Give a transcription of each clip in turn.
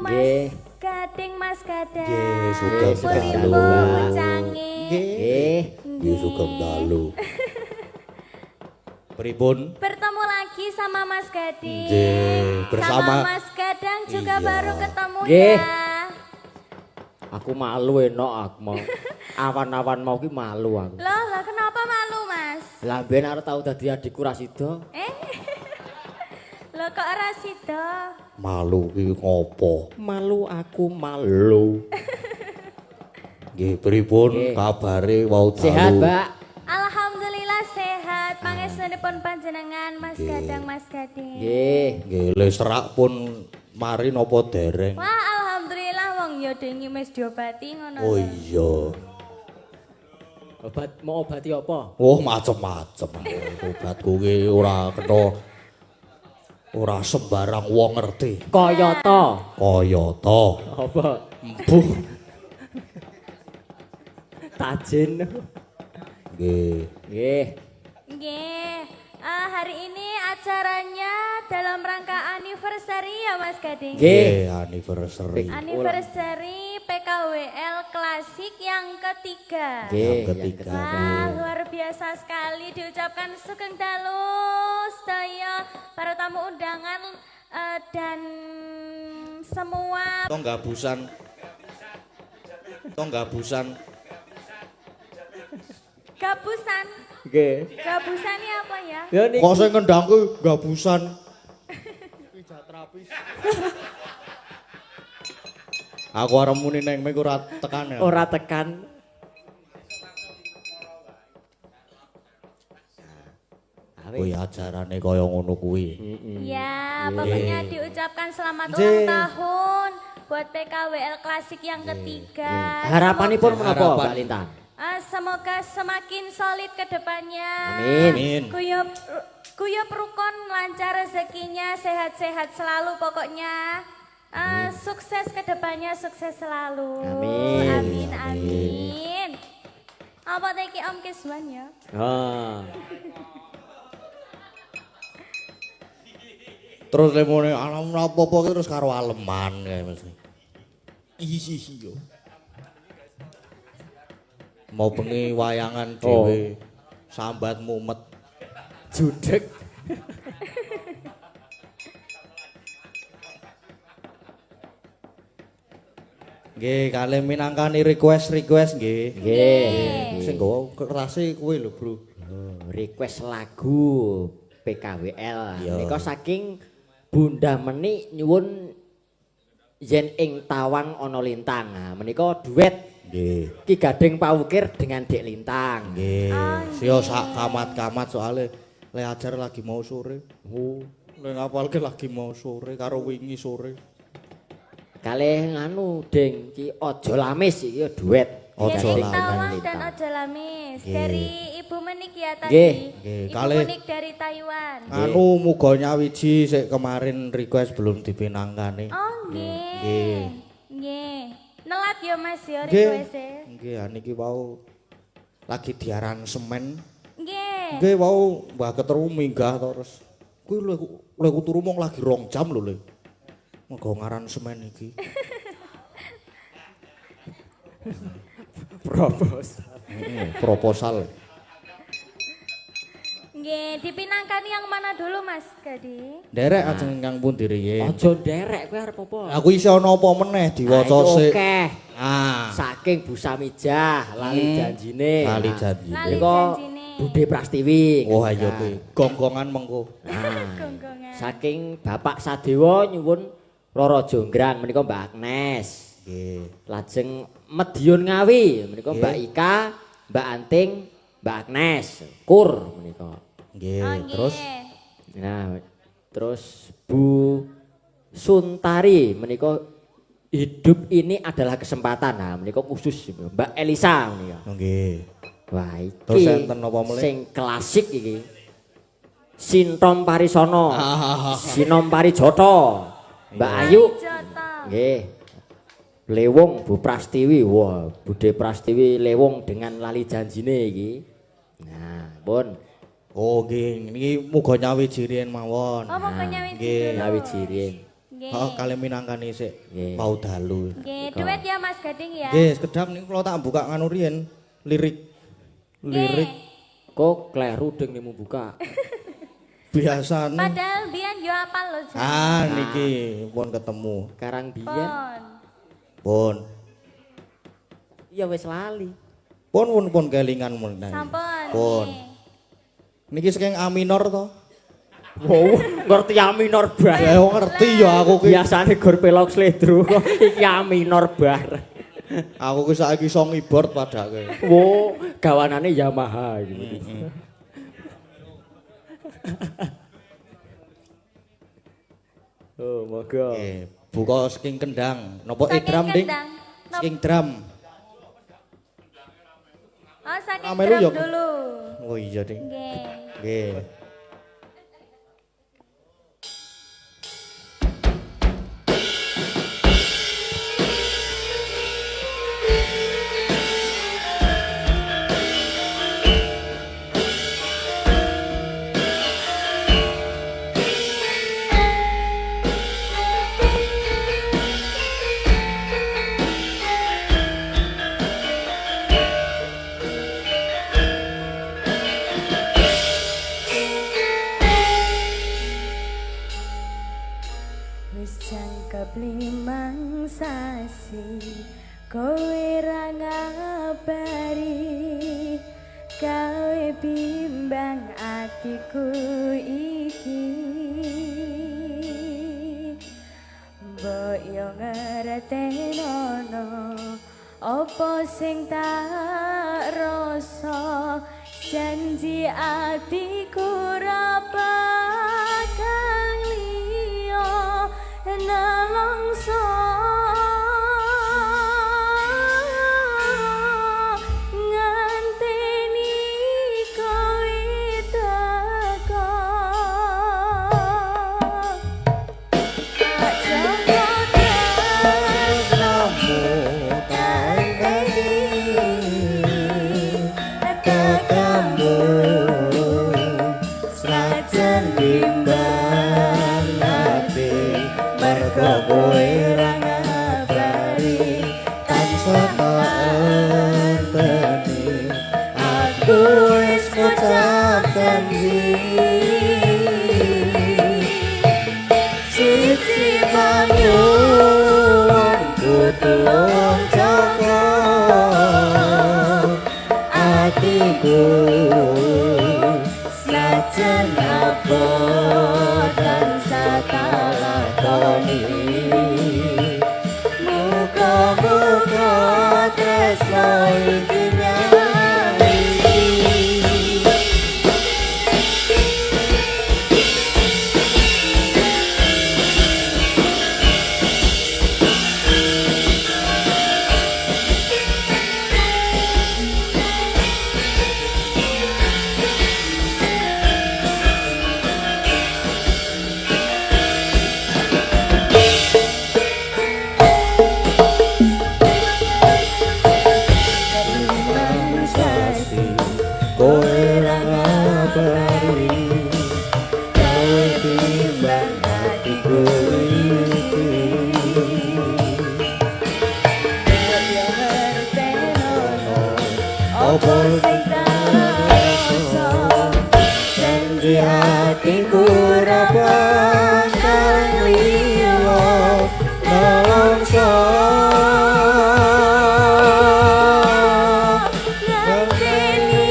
Nggih. Gading Mas Gadang. Nggih, sugeng dalu. Nggih. Nggih, sugeng dalu. Pripun? Bertemu lagi sama Mas Gading. Nggih, bersama- sama Mas Gadang juga Iya. baru ketemu Nggih. ya. Aku malu enok aku mau. Awan-awan mau ki malu aku. Loh, kenapa malu Mas? Lah mbiyen arep tau dadi adikku Rasido. Loh kok ora sida? Malu ki ngopo? Malu aku malu. Nggih, pripun Nggih. kabare wau dalu? Sehat, Mbak? Alhamdulillah sehat. Pangestunipun panjenengan Mas Nggih. Gadang Mas Gading. Nggih. Nggih, le serak pun mari napa dereng? Wah, alhamdulillah wong ya dengi wis diobati ngono. Oh lho. iya. Mau obati apa? Oh, macem-macem. Obatku ki ora kena ora sembarang wong ngerti. Kayata. Kayata Apa? embuh. Tajin. Nggih. Nggih. Nggih. Hari ini acaranya dalam rangka anniversary ya Mas Gading. Nggih. Anniversary. Anniversary PKWL Klasik yang ketiga. Nggih. Yang ketiga. Wah, luar biasa sekali diucapkan sugeng dalu sedaya para tamu undangan dan semua Tonggabusan. gabusan. Nggih. Gabusannya apa ya? Ya niki. Kok sing ngendangku gabusan. Aku arep muni neng mik ora tekan ya. Ora tekan. Kuwi ajarane kaya ngono kuwi. Ya, pokoknya diucapkan selamat Nggih. ulang tahun buat PKWL Klasik yang ketiga. Harapanipun menapa, Harapan. Mbak Lintang? Semoga semakin solid ke depannya. Amin. Amin. Kuyup rukun, lancar rezekinya, sehat-sehat selalu pokoknya. Sukses ke depannya, sukses selalu. Amin. Amin, amin. Apa teki Om Kiswan ya? Ah. Terus lemone alam apa-apa terus karo aleman kae mesti. Iya. Mau bengi wayangan dhewe. Sambat mumet. Judek. Nggih, kalih minangkani request nggih. Nggih. Sing nggawa kerase kuwi lho, Bro. Request lagu PKWL. Iya. Nika saking Bunda Meni nyuwun yen ing Tawang ana Lintang. Nah, menika duet Nggih. Ki Gading Pawukir dengan Dek Lintang. Nggih. Sio sak kamat-kamat soalnya le ajar lagi mau sore. Oh, le ngapalke lagi mau sore karo wingi sore. Kalih nganu Ding ki Aja Lamis iki ya duet. Aja Dari Lamis. Tawang dan Lintang. Ojo Lamis. Nggih. Dari Ibu Menik ya tadi. Nggih. Nggih, Ibu kalih- Menik dari Taiwan. Anu muga nyawiji sik kemarin request belum dipinangkani. Oh Nggih. nggih. Nggih. Nelat ya Mas ya Nggih. request-e. Nggih, niki wau lagi diaran semen. Nggih. Nggih wau Mbah Ketru minggah terus. Kuwi lek turu mung lagi 2 jam lho le. Muga ngaran semen iki. Proposal. Nggih, dipinangkani yang mana dulu Mas Gadi? Derek ajeng kang pundi riyin. Aja nderek kowe arep apa? Aku isi ana apa meneh diwaca sik. Oke. Ah, Saking Bu Samijah lali janjine. lali Nah, janji. Lali Menika janjine. Bude Prastiwi. Oh ayo kuwi gonggongan mengko. Nah, Gonggongan. saking Bapak Sadewa nyuwun Roro Jonggrang menika Mbak Agnes. Nggih. Lajeng Medion Ngawi menika Nggih. Mbak Ika, Mbak Anting, Mbak Agnes, Kur menika. Nggih, Oh, nggih. terus Nah, terus Bu Suntari menika hidup ini adalah kesempatan. Nah, menika khusus Mbak Elisa menika. nggih. Wah, iki Terus enten apa meneh? sing klasik iki. Sintom Parisono, Sinom Parijoto, Mbak Ayu, Joto. nggih. Lewung Bu Prastiwi, wah Bude Prastiwi Lewung dengan lali janjine iki. Nah, pun Oh nggih, niki muga nyawiji riyen mawon. Oh, pokoknya wis nggih. dulu. Ngawi jirin. Nggih. Heeh, kali minangkani sik Nggih. bau dalu. Nggih, duet ya Mas Gading ya. Nggih, sekedap niku kula tak buka nganu riyen lirik. Lirik Kok kleru deng nih buka. biasane. Padahal biyen yo apal lho. Jan. Niki pun ketemu. Karang biyen. Pon. Pun. Iya wis lali. Pun kelingan mun. Sampun. Pun. nggih. Niki saking A minor to. Wow, ngerti A minor bar. Ya ngerti ya aku ki. Biasane gor pelok sledro kok iki A minor bar. Aku ki saiki iso ngibord padake. Wow, gawanane Yamaha iki. Oh, moga. Nggih, buka saking kendang. Napa Saking drum ding? kendang. Nop- Saking drum. Oh, saking Amelu drum yo. dulu. Oh iya ding. Nggih. Nggih. Wis jangkep 5 sasi kowe ra ngabari gawe bimbang atiku iki mbok yo ngertenono apa sing tak rasa janji atiku ra bakal liya nelongso nganteni kowe teko aja tresnomu kakamu Senajan bimbang ati mergo kowe ra ngabari tansah enteni aku wis ngucap janji siji banyu kutulung jaga atiku senajan apa dan satalakoni muga-muga tresno iki nyawiti kowe ra ngabari kowe timbang hatiku iki Apa sing rasa janji hatiku ra bakal liya nelongso nganteni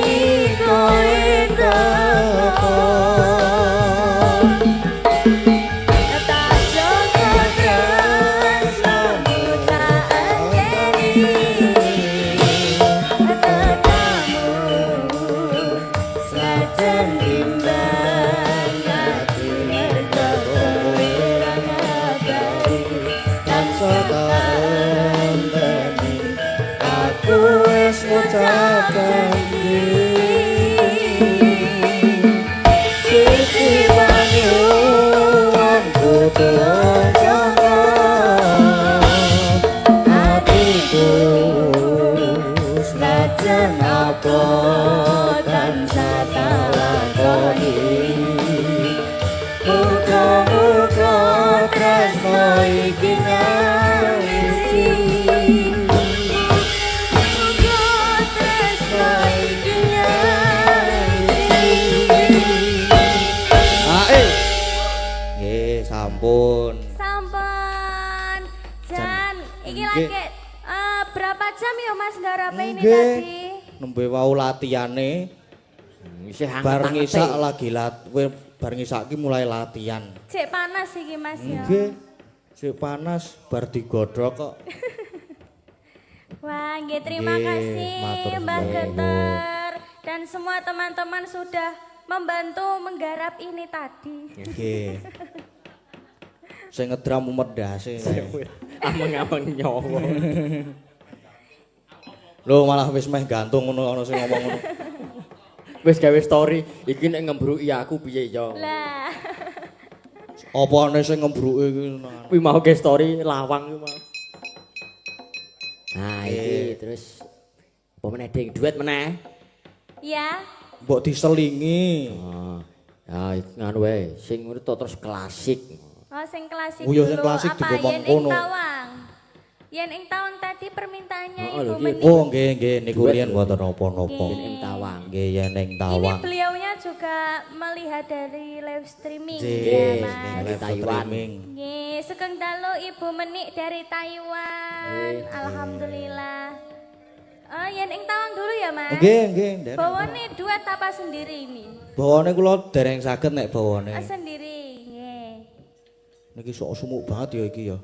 kowe teko tak jaga tresnomu tak enteni katamu senajan bimbang ati mergo kowe ra ngabari tansah enteni aku wis ngucap janji siji banyu kutulung jaga hatiku senajan apa dan satalakoni muga-muga tresno Nggih, sampun. Sampun. Jan, iki Nggih. lagi berapa jam ya Mas nggarap ini Nggih. tadi? Nembe wau latihane. Isih Bar hanget-hangete. ngisak lagi bar ngisak ki mulai latihan. Cek panas iki Mas ya. Nggih. Sik panas bar digodhog kok. Wah, nggih terima Nggih, kasih matur Mbak nuwun. Geter dan semua teman-teman sudah membantu menggarap ini tadi. Nggih. Sing ngedram medhase. Ameng-ameng nyawa. Lho malah wis meh gantung ngono ana sing ngomong ngono. Wis gawe story, iki nek ngembruki aku piye ya. Lah, Apane sing ngembruke iki? Kuwi mau ge story lawang kuwi mau. Nah, iki terus apa meneh ding duet meneh. ya. Mbok diselingi. Oh. Ya nganu wae, sing ngono to terus klasik. Oh, sing klasik Oh, iya, dulu. sing klasik Apa juga yen ing mengkono. tawang? Yen ing tawang tadi permintaannya Oh, Ibu lho, Meni. Oh nggih nggih niku Duet riyen lho. mboten napa-napa. Nggih. Ing tawang. Nggih yen ning Ini tawang. beliaunya juga melihat dari live streaming Nggih, ya Nggih, Mas. dari live Taiwan. streaming. Nggih, sugeng dalu Ibu Menik dari Taiwan. Alhamdulillah. Oh, yen ing tawang dulu ya Mas. Nggih nggih. Ndek. Bawane duet apa sendiri ini? Bawane kula dereng saged nek bawane. Oh, sendiri. Nggih. Niki sok sumuk banget ya iki ya.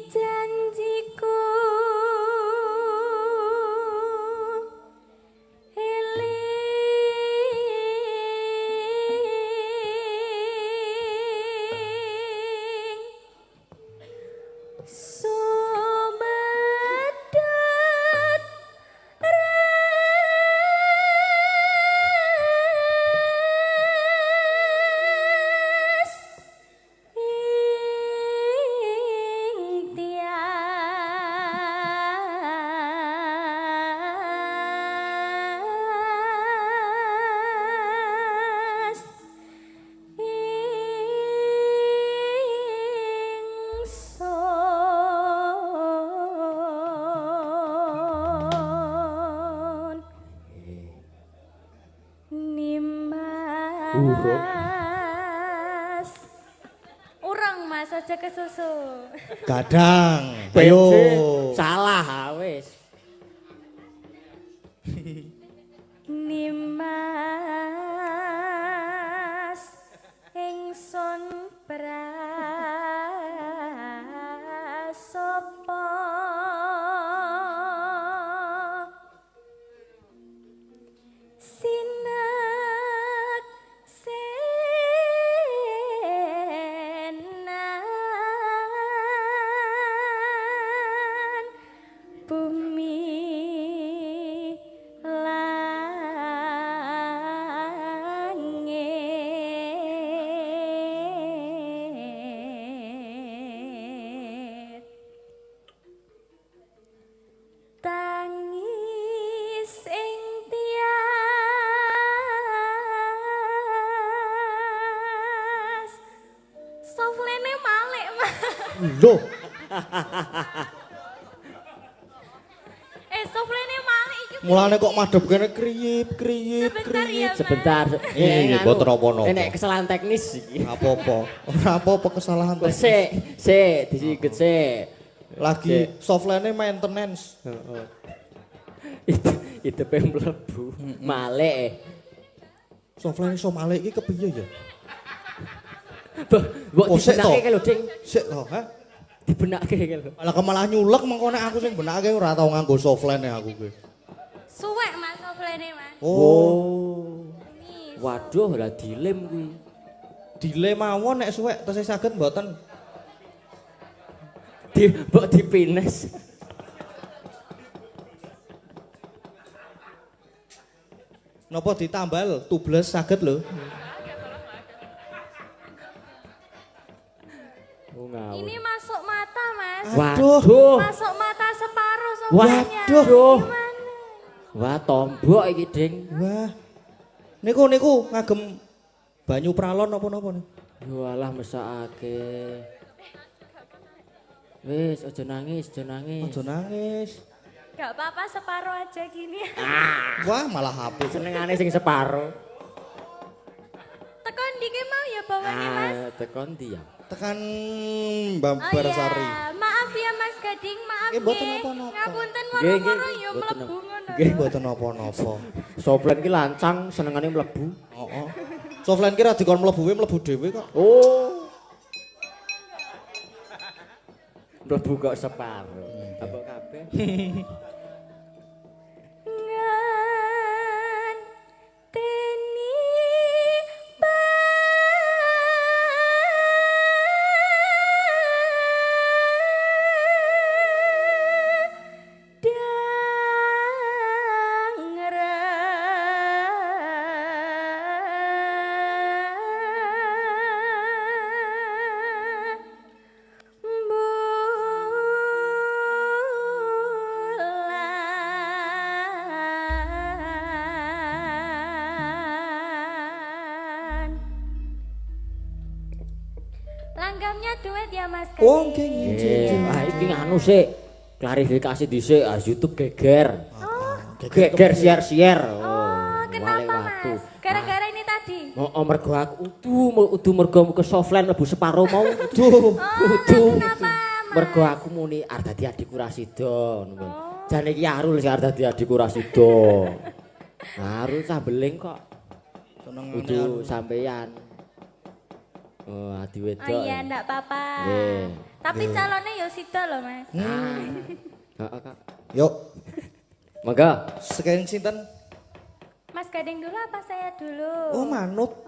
Janji-janjiku eling sumedat ras ing tias ingsun nimas urang mas aja kesusu Kadang. Ayo. Ayo. Salah wis. nimas ingsun prasopo sinak senan Loh, Soflene malih iki. mulane kok madhep kene kriyip. Sebentar ya, Mas. Sebentar. Iya, boten apa-apa. Nek kesalahan teknis iki. Apa-apa. Ora apa-apa kesalahan Wes teknis. sik, disiget sik. Lagi softline maintenance. Heeh. Itu mlebu. Malih. Softline iso malih iki kepiye ya? Mbok Oh, sik dibenake to. lho, Ding. Sik to, ha? Dibenake lho. Malah nyulek mengko nek aku sing benake ora tau nganggo softline aku kuwi. Suwek Mas Soflene, Mas. Oh. Ini. Waduh, lah dilem kuwi. Dile mawon nek suwek tesih saged mboten. Mbok dipines. Napa ditambal tubles saged lho. Oh, ngawur. Ini masuk mata, Mas. Waduh. Masuk mata separuh Soflenya. Waduh. Gimana? Wah, tombok iki, Ding. Wah. Niku ngagem banyu pralon napa-napa nih? Walah mesakake. Wis aja nangis, aja nangis. Aja nangis. Gak apa-apa separuh aja gini. Wah, malah HP. Senengane sing separo. Tekan dike mau ya bawane, Mas. Tekon ndi ya? Tekan Bambar Sari. Maaf ya Mas Gading, maaf Nggih, mboten nggih. napa-napa. Ngapunten Nggih, nggih, moro-moro ya mboten mlebu ngono. Nggih, mboten napa-napa. Soplen ki lancang senengane mlebu. Heeh. Softline ki ra dikon mlebu dhewe kok. Oh. Mlebu kok separo. Apa kabeh? Nganteni Langgamnya duet ya Mas Gading. Oh, nggih nggih. Ah iki nganu sik. Klarifikasi dhisik, YouTube geger. Geger siar-siar. Oh, kenapa waktu. Mas? Gara-gara ini tadi. Oh, mergo aku udu mergo ke softline mlebu separo mau. Duh. Udu. Kenapa Mas? Mergo aku muni arep dadi adikku Rasido ngono. Jane iki Arul sing arep dadi adikku Rasido. Arul sambeling kok. Udu sampeyan. Oh, adi wedok. Oh iya, enggak apa-apa. Nggih. Tapi calonnya ya Sido loh Mas. Heeh, Kak. Yuk, Monggo. sekian sinten? Mas Gading dulu apa saya dulu? Oh, manut.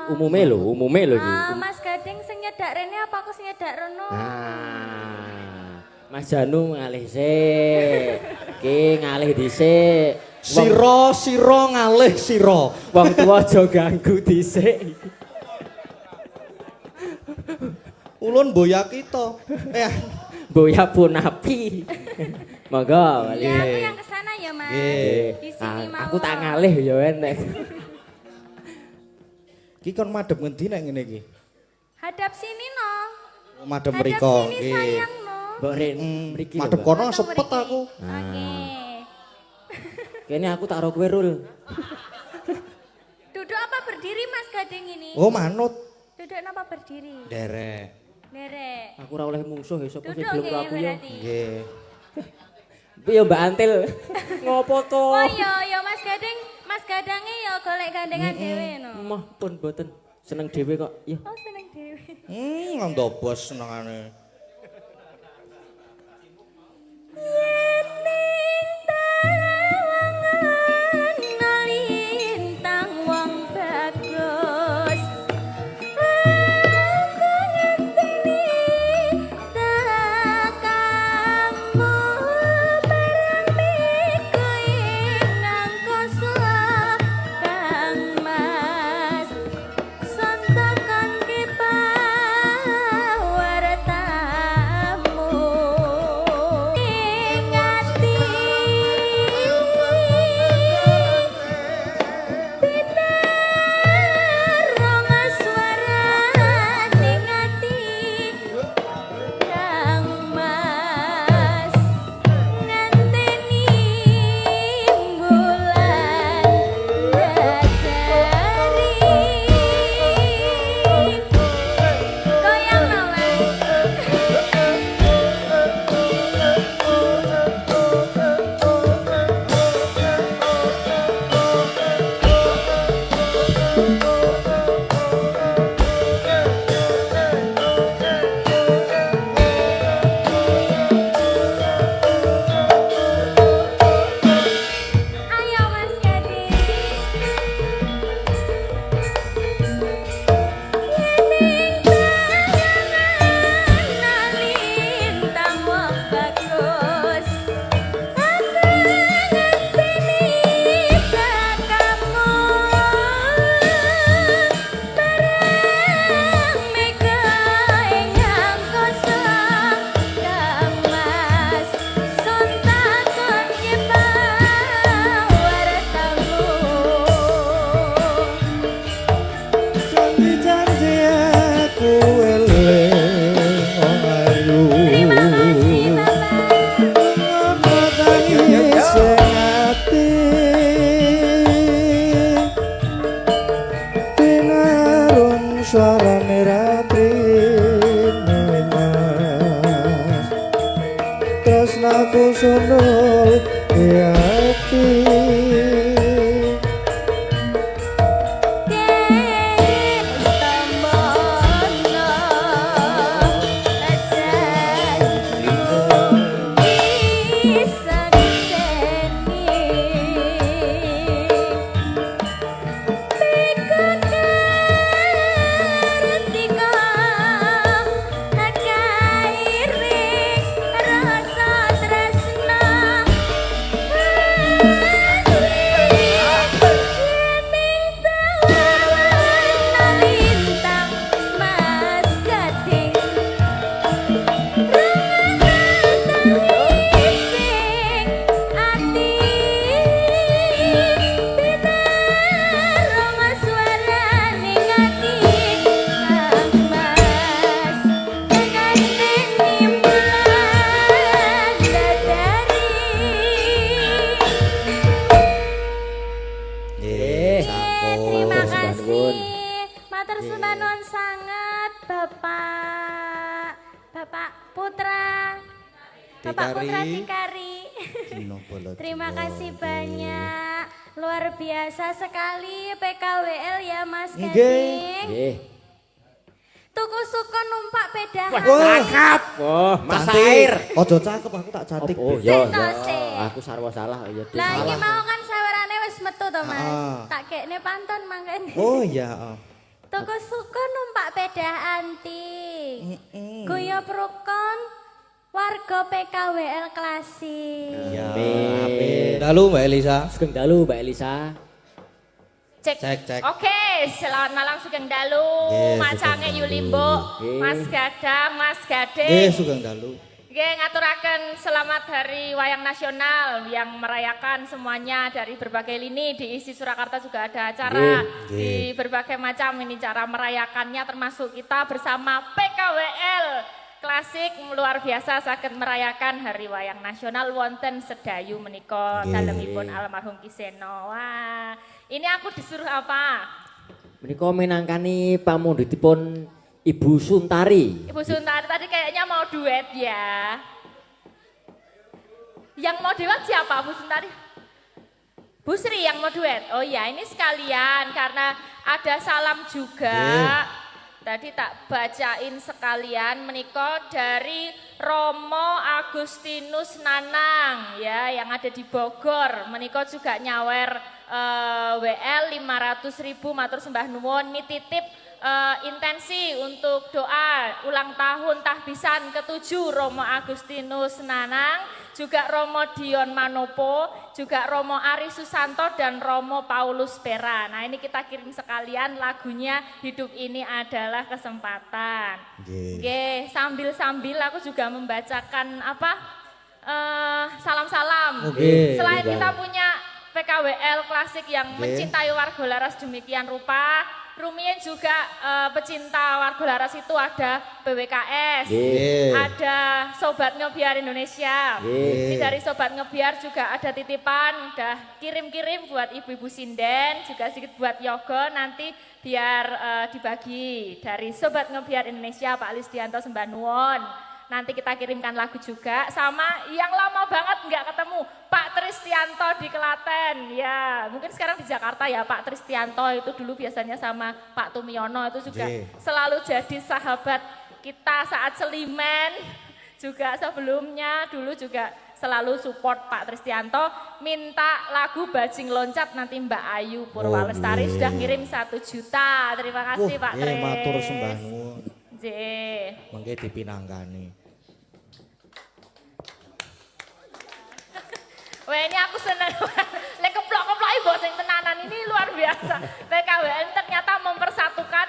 Umume lho iki. Mas Gading sing nyedak rene apa aku sing nyedak rono? Ah. Mas Janu ngalih sik. Ki ngalih dhisik. Sira ngalih sira. Wong tuwa aja ganggu dhisik. Ulun boya kita. Boya pun api. Monggo Iya, bali. aku yang kesana ya Mas. Nggih. Di sini mau. Aku tak ngalih ya enek. Ki kon madhep ngendi nek ngene iki? Hadap sini no. Madhep Hadap mriko. sini Nggih. sayang no. Mbok Rin, mriki lho, Madhep Mbak. kono Atau sepet mriki? aku. Oke. Kene aku tak ro kowe Rul. Duduk apa berdiri Mas Gading ini? Oh, manut. Duduk apa berdiri? Derek. Derek. Aku ora oleh mungsuh ya sapa sing Duduk gelem nggih karo aku ya. berarti. Nggih. Piye Mbak Antil? Ngopo to? Oh ya Mas Gading, Mas Gadange ya golek gandengan dhewe no. Mah pun boten seneng dhewe kok. Ya. Oh seneng dhewe. Ngondo bos senengane. Lintang wong bagus. Santakan ki pawarta sunul hati. Terima kasih. Matur suwun sangat Bapak Putra. Bapak Putra Dikari. Terima kasih banyak. Luar biasa sekali PKWL ya Mas Gading. Tuku suka numpak pedahan. Cakep. Oh, Mas Air. Ojo cakep aku tak cantik. Oh, yo. Aku sarwa salah ya. Lah iki mau kan sawerane wis metu to Mas. Tak kekne pantun mangkene. Oh iya. Tuku suka numpak pedahan ti. Guya prukon warga PKWL klasik. Iya. Dalu Mbak Elisa. Sugeng dalu Mbak Elisa. Cek. Oke, selamat malam Sugeng Dalu, Macange Yulimbo, Mas Gadang, Mas Gading. Sugeng dalu. Nggih, ngaturaken selamat Hari Wayang Nasional yang merayakan semuanya dari berbagai lini. Di ISI Surakarta juga ada acara di berbagai macam ini cara merayakannya, termasuk kita bersama PKWL Klasik luar biasa saged merayakan Hari Wayang Nasional wonten sedayu menika dalemipun almarhum Kiseno. Wah, ini aku disuruh apa? Menika minangkani pamundhutipun Ibu Suntari. Ibu Suntari tadi kayaknya mau duet ya. Yang mau duet siapa Bu Suntari? Bu Sri yang mau duet. Oh ya, ini sekalian karena ada salam juga. Tadi tak bacain sekalian menika dari Romo Agustinus Nanang ya yang ada di Bogor. Menika juga nyawer WL 500.000 matur sembah nuwun. Ini titip intensi untuk doa ulang tahun tahbisan ke-7 Romo Agustinus Nanang, juga Romo Dion Manopo, juga Romo Ari Susanto dan Romo Paulus Pera. Nah ini kita kirim sekalian lagunya Hidup Ini Adalah Kesempatan. Oke, sambil-sambil aku juga membacakan salam-salam. Selain kita punya PKWL Klasik yang mencintai warga laras demikian rupa, Rumien juga pecinta warga laras itu ada BWKS, ada Sobat Ngebiar Indonesia. Ini dari Sobat Ngebiar juga ada titipan, udah kirim-kirim buat ibu-ibu sinden, juga sedikit buat Yogo, nanti biar dibagi dari Sobat Ngebiar Indonesia Pak Listianto Sembah Nuwun. Nanti kita kirimkan lagu juga sama yang lama banget nggak ketemu Pak Tristianto di Klaten. Ya mungkin sekarang di Jakarta ya Pak Tristianto itu dulu biasanya sama Pak Tumiono itu juga selalu jadi sahabat kita saat Selimen. Juga sebelumnya dulu juga selalu support Pak Tristianto. Minta lagu Bajing Loncat nanti Mbak Ayu Purwalestari sudah ngirim 1 juta. Terima kasih Pak Tris. Matur sembah nuwun. Mengke dipinanggani. Wah ini aku seneng. Lek keplok-keplok ibu sing tenanan ini luar biasa. PKWL ternyata mempersatukan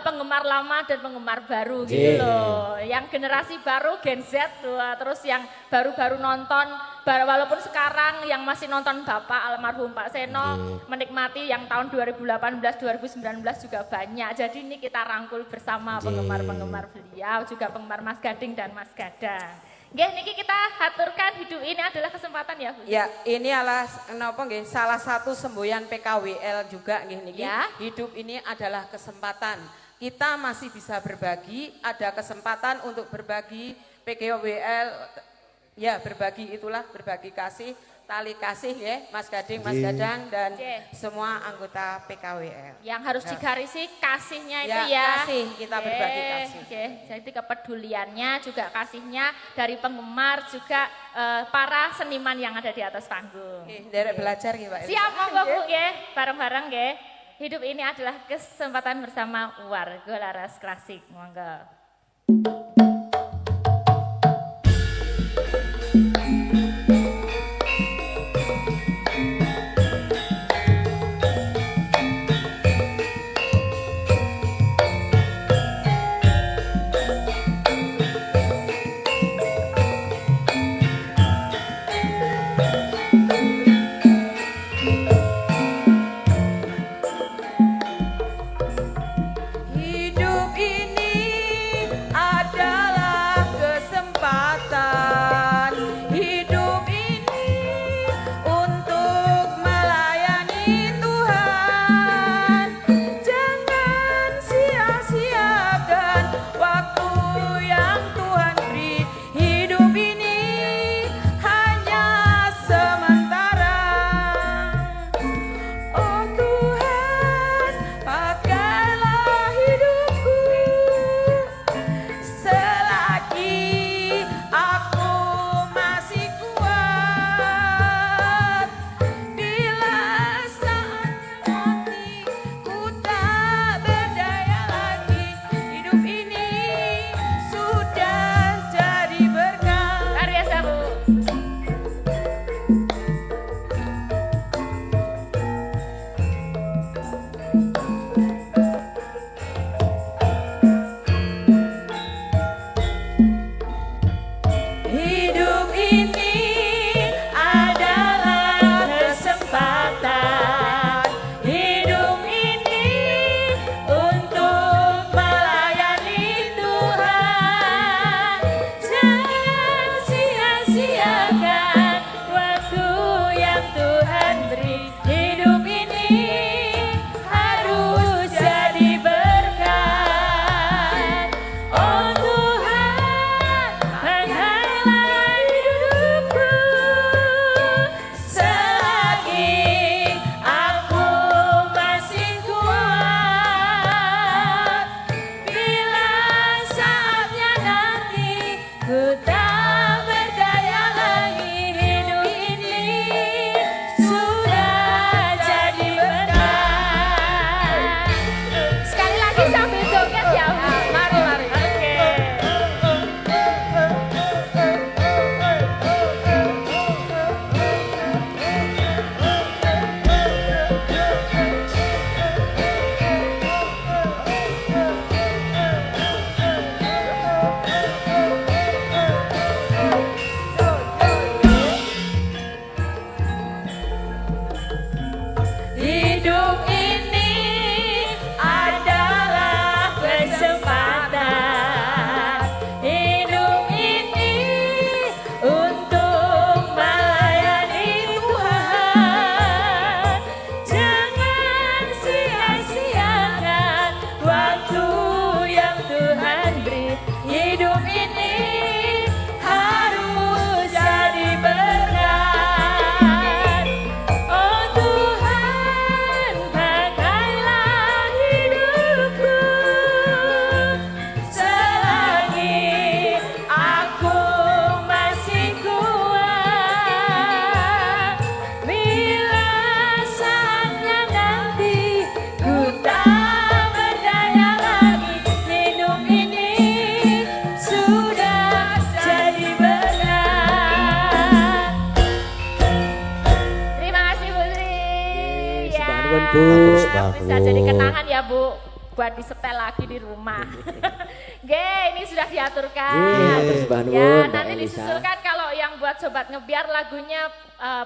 penggemar lama dan penggemar baru gitu loh. Yang generasi baru Gen Z terus yang baru-baru nonton walaupun sekarang yang masih nonton Bapak almarhum Pak Seno menikmati yang tahun 2018 2019 juga banyak. Jadi ini kita rangkul bersama penggemar-penggemar beliau juga penggemar Mas Gading dan Mas Gadang. Nggih niki kita haturkan hidup ini adalah kesempatan ya Bu. Ya, ini adalah salah satu semboyan PKWL juga nggih niki. Ya. Hidup ini adalah kesempatan. Kita masih bisa berbagi, ada kesempatan untuk berbagi PKWL Ya, berbagi itulah, berbagi kasih, tali kasih ya, Mas Gading, Mas Dadang, dan semua anggota PKWL. Yang harus digarisi kasihnya itu Ya, ya. kasih, kita berbagi kasih. Jadi kepeduliannya juga kasihnya dari penggemar juga para seniman yang ada di atas panggung. Derek belajar gitu Pak. Siap monggo Bu nggih, bareng-bareng nggih. Hidup ini adalah kesempatan bersama warga Laras Klasik. Monggo. Hidup ini adalah Bu. Bisa jadi kenangan ya Bu, buat disetel lagi di rumah. Ini sudah diaturkan. Ya, nanti disusulkan kalau yang buat sobat ngebiar lagunya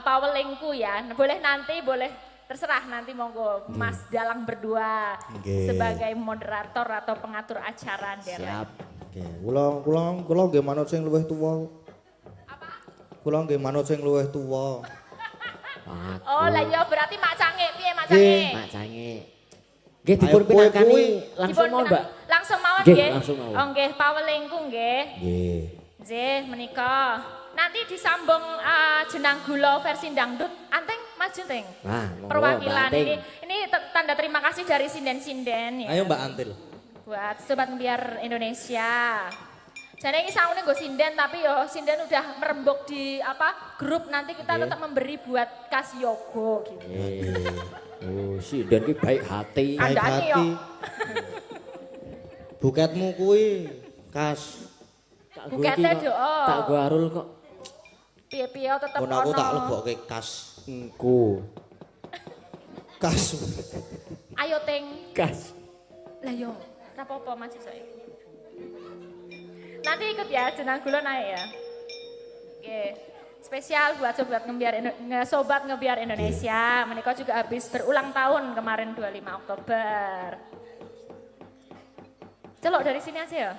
Pawelingku ya. Boleh nanti, boleh terserah nanti monggo Mas Dalang berdua sebagai moderator atau pengatur acara. Siap. Kula nggih manut sing luwih tuwa. Apa? Kula nggih manut sing luwih tuwa. Oh lah iya berarti Mak Cange, piye Mak Cange? Mak Cange. Nggih dipun pinakani langsung mau Mbak. Langsung mawon nggih. Langsung mawon. Oh nggih Pawelingku nggih. Nggih. Nggih, menika. Nanti disambung jenang gula versi dangdut. Anteng maju teng. Nah, perwakilan ini tanda terima kasih dari sinden-sinden ya. Ayo Mbak Antil. Buat Sobat Ngembiar Indonesia. Jadi ini saungnya gue sinden tapi yo sinden udah merembuk di grup nanti kita tetap memberi buat Kas Yogo gitu. Oh, sinden ki baik hati. Baik hati. Buketmu kuwi Kas. Buketnya doa. Tak gua arul kok. Piye-piye tetep ono. Aku tak lebokke Kas. Engko. Kas. Ayo Teng. Kas. Lah yo, ora apa-apa masih saiki. Nanti ikut ya jenang gula naik ya. Oke. Spesial buat Sobat Ngembiar Indonesia. Menika juga habis berulang tahun kemarin 25 Oktober. Celok dari sini aja ya.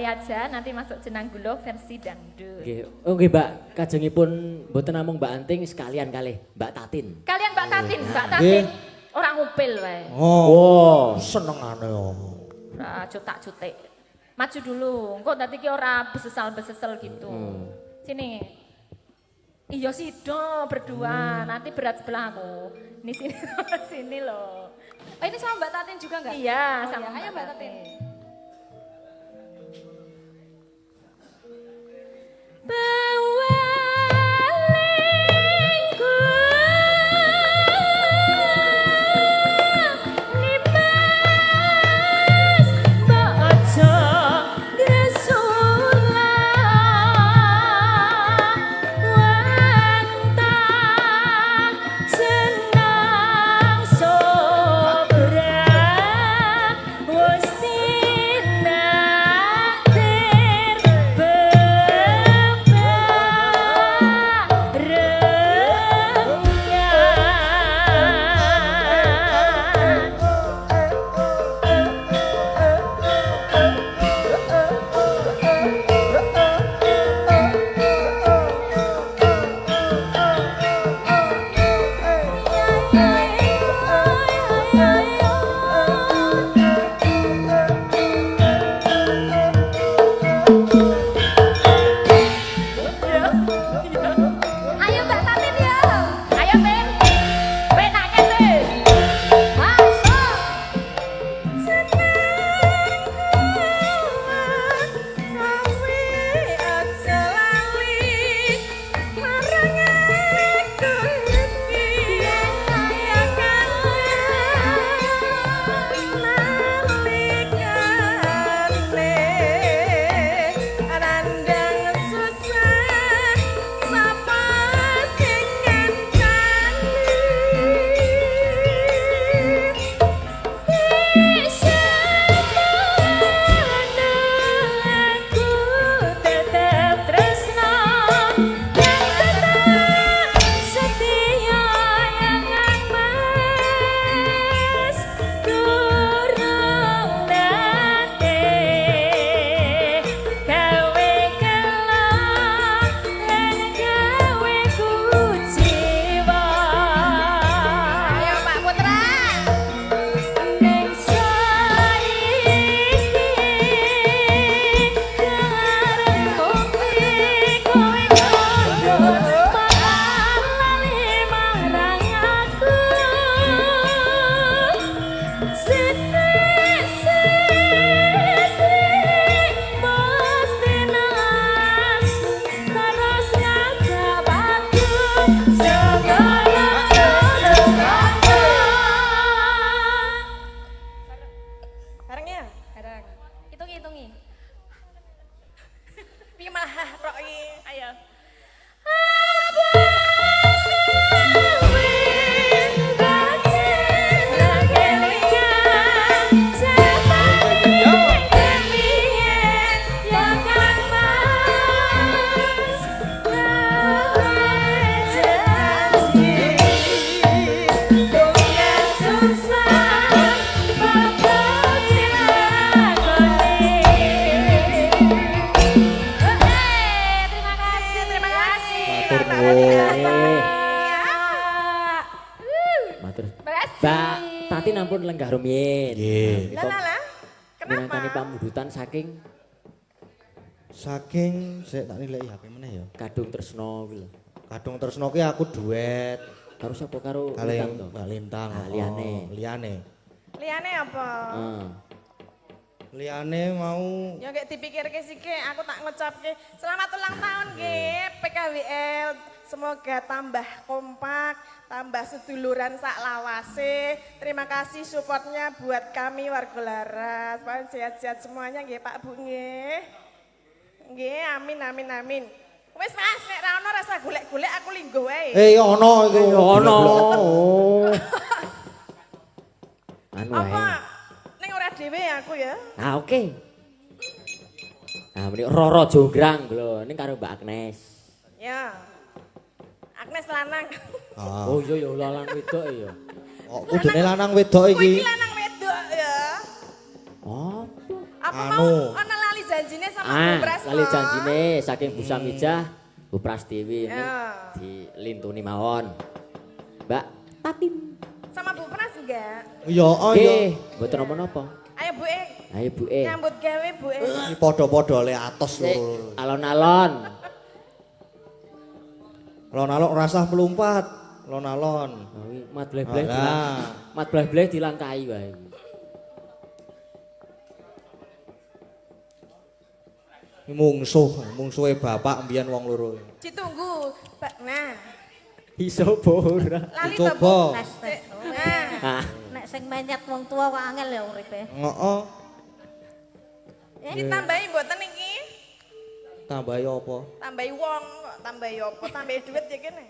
Aja nanti masuk jenang gula versi dangdut. Nggih, Mbak, kajengipun mboten namung Mbak Anting sekalian kalih Mbak Tatin. Kalian Mbak Tatin, Mbak Tatin. Orang ngupil wae. Oh, senengane. Ora cutak-cutik. Maju dulu, engko nanti ki ora besesal-besesel gitu. Sini. Iya sido berdua, nanti berat sebelah aku. Ini sini sini loh. Oh, ini sama Mbak Tatin juga enggak? Iya, oh, sama ya. Ayo Mbak Tatin. Susah Ayo. Mbak, Tati nampun lenggah rumiyin. Nggih. Lah. Minangkani pamundutan saking Sik tak nilai HP meneh ya. Kadung Tresno kuwi lho. Kadung Tresno ki aku duet Karo sapa karo kali Lintang to? Mbak Lintang. Ah, liyane. Liyane apa? Liyane mau Ya gek dipikirke sike, aku tak ngucapke selamat ulang tahun nggih PKWL. Semoga tambah kompak, tambah seduluran sak lawase. Terima kasih supportnya buat kami warga Laras. Pak sehat-sehat semuanya nggih Pak Bu nggih. Nggih, amin. Wis Mas, nek ra ono rasa golek-golek aku linggo wae. ono iku. Ono. Anu Apa? ae. Ning ora dhewe aku ya. Ah oke. Nah, meni Roro Jonggrang lho, ning karo Mbak Agnes. Ya. Agnes lanang. Oh iya ya lanang wedok ya. Oh, kudune lanang wedok Kuwi iki. lanang wedok ya. Oh, Apa Anu. mau ana lali janjine sama Bu Pras? lali janjine saking Bu Samijah, Bu Prastiwi ini Ya. dilintuni mawon. Mbak Tatin. Sama Bu Pras enggak? Ya, oh Nggih, ya. mboten napa-napa. Ayo Bu E, Ayo Bu E. nyambut gawe Bu E. Iki padha-padha le atos Sik, lho. alon-alon. Alon-alon rasah melumpat. Alon-alon. Mat bleh-bleh Alah. mat bleh-bleh dilangkai wae. Mungsuhe bapak mbiyen wong loro. Ditunggu. Nah, Iso apa ora? lali to Coba. Bu. Sik. Nah, Ah, Nek sing menyet wong tua kok angel ya uripe. Heeh. ditambahi mboten iki? Tambahi apa? Tambahi wong kok, tambahi apa? Tambahi duit ya kene.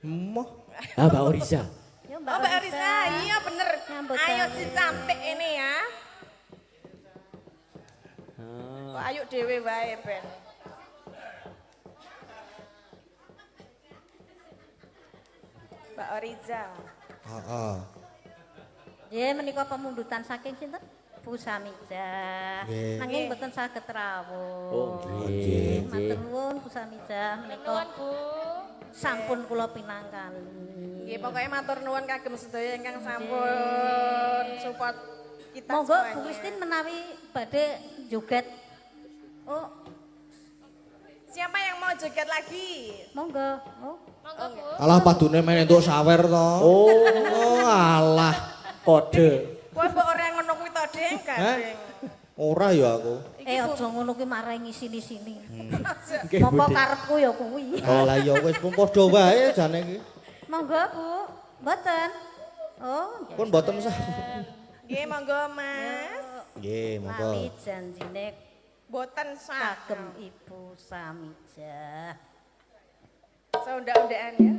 Emoh. ah Mbak Oriza. Ya Oh Mbak Arisa, iya bener. Nyambut Ayo gawe. si cantik ini ya. Ah, Kok ayo dhewe wae Ben. Mbak Oriza. Heeh. Nggih menika pemundutan saking sinten? Bu Samijah. Nggih. Nanging mboten saged rawuh. Oh nggih, Matur nggih. nuwun Bu Samijah Nuwun menika Bu. sampun kula pinangkali. Nggih pokoknya matur nuwun kagem sedaya ingkang sampun support kita Monggo semuanya. Bu Kristin menawi badhe joget. Oh, Siapa yang mau joget lagi? monggo. Oh. Monggo Bu. Alah padune men entuk sawer to. Oh, alah. Kode. Kowe mbok ora ngono kuwi to, Deng, Kadeng. Ora ya aku. Aja ngono kuwi marai sini-sini. Nggih, Monggo Budi. karepku ya kuwi. Alah ya wis pun padha wae jane iki. Monggo Bu. Mboten. Oh, Pun mboten sah. Nggih, monggo Mas. Nggih, monggo. lali janjine Boten sah. kagem Ibu Samijah. Seunda-undaan ya.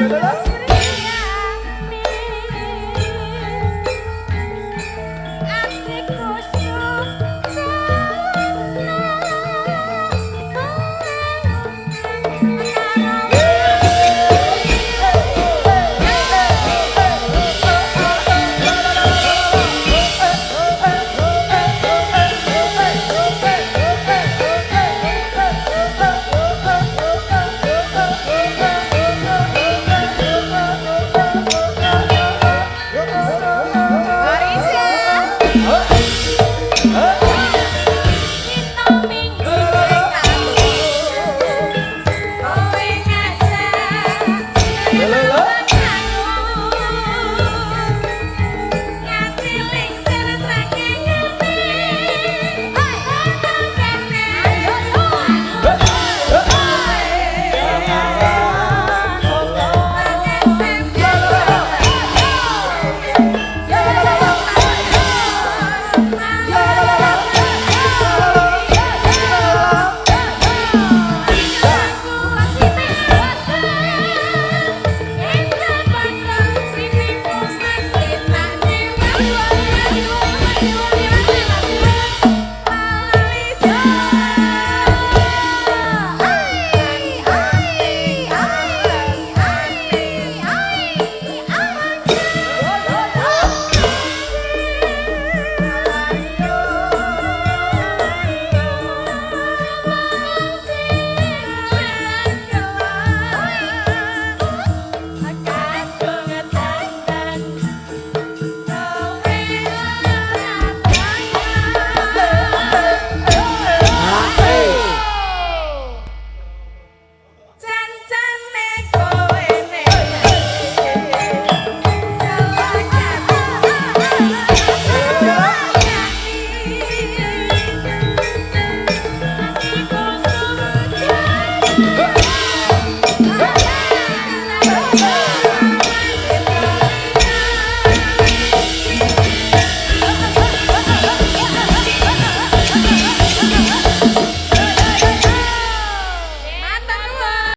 Lho, lho, lho.